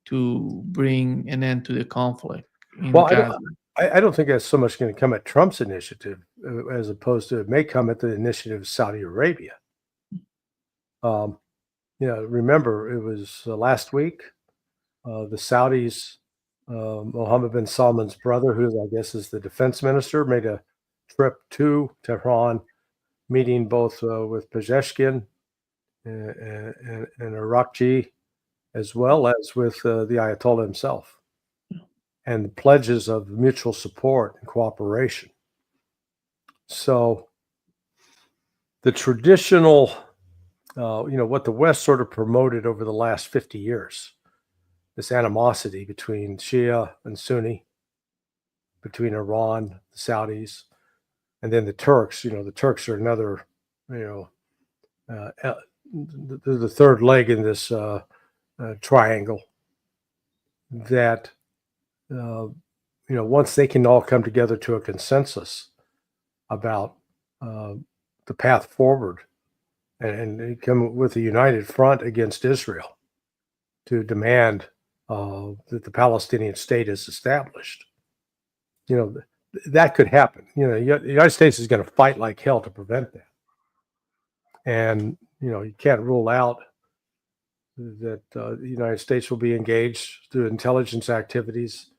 to bring an end to the conflict in Gaza? I don't think that's so much going to come at Trump's initiative, as opposed to it may come at the initiative of Saudi Arabia. Remember, it was last week, the Saudis, Mohammed bin Salman's brother, who I guess is the defense minister, made a trip to Tehran, meeting both with Pezeshkian and Arakchi, as well as with the Ayatollah himself, and the pledges of mutual support and cooperation. So the traditional, what the West sort of promoted over the last 50 years, this animosity between Shia and Sunni, between Iran, the Saudis, and then the Turks. The Turks are another, they're the third leg in this triangle that, once they can all come together to a consensus about the path forward and come with a united front against Israel to demand that the Palestinian state is established, that could happen. The United States is going to fight like hell to prevent that. And, you can't rule out that the United States will be engaged through intelligence activities,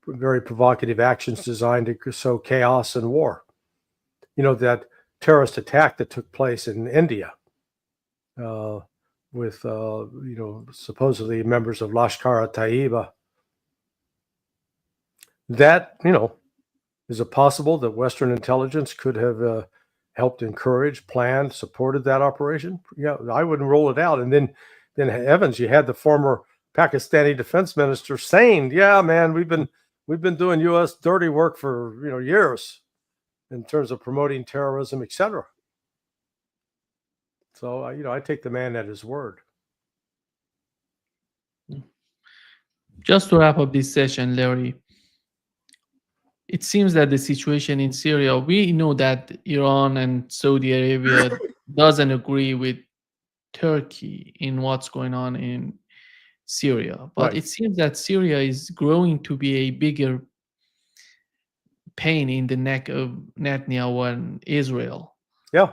very provocative actions designed to sow chaos and war. That terrorist attack that took place in India, supposedly members of Lashkar-e-Taiba. That, is it possible that Western intelligence could have helped encourage, planned, supported that operation? Yeah, I wouldn't rule it out. And then Evans, you had the former Pakistani defense minister saying, "Yeah, man, we've been doing U.S. dirty work for years in terms of promoting terrorism, etc." So I take the man at his word. Just to wrap up this session, Larry, it seems that the situation in Syria, we know that Iran and Saudi Arabia doesn't agree with Turkey in what's going on in Syria. But Right. it seems that Syria is growing to be a bigger pain in the neck of Netanyahu and Israel. Yeah.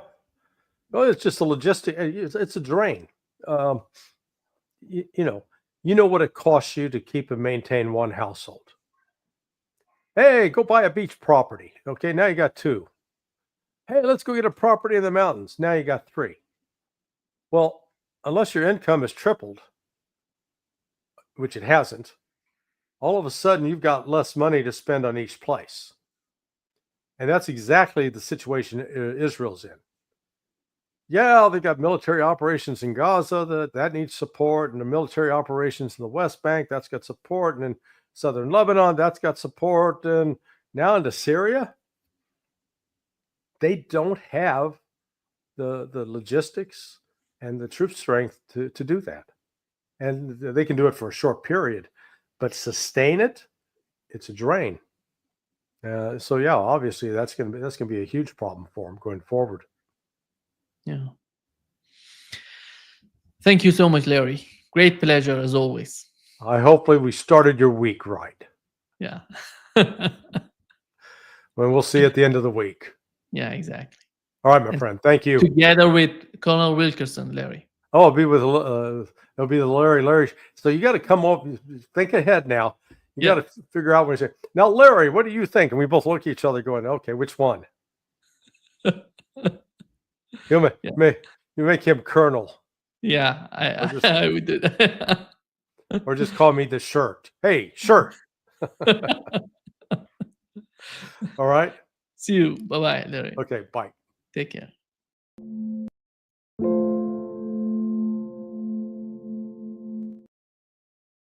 Well, it's just a logistic. It's a drain. You know what it costs you to keep and maintain one household. Hey, go buy a beach property. Okay, now you got 2. Hey, let's go get a property in the mountains. Now you got 3. Well, unless your income has tripled, which it hasn't, all of a sudden you've got less money to spend on each place. And that's exactly the situation Israel's in. Yeah, they got military operations in Gaza that needs support, and the military operations in the West Bank, that's got support, and in southern Lebanon, that's got support, and now into Syria, they don't have the logistics and the troop strength to do that. And they can do it for a short period, but sustain it, it's a drain. So yeah, obviously that's gonna be a huge problem for them going forward. Yeah. Thank you so much, Larry. Great pleasure as always. Hopefully we started your week right. Yeah. Well, we'll see you at the end of the week. Yeah, exactly. All right, my friend. Thank you. Together with Colonel Wilkerson, Larry. Oh, it'll be the Larry. So you got to come up, think ahead now. You got to figure out when you say, "Now, Larry, what do you think?" And we both look at each other going, "Okay, which one?" You make him Colonel. Yeah, I would do that. Or just call me the Shirt. Hey, Shirt. All right. See you. Bye-bye, Larry. Okay, bye. Take care.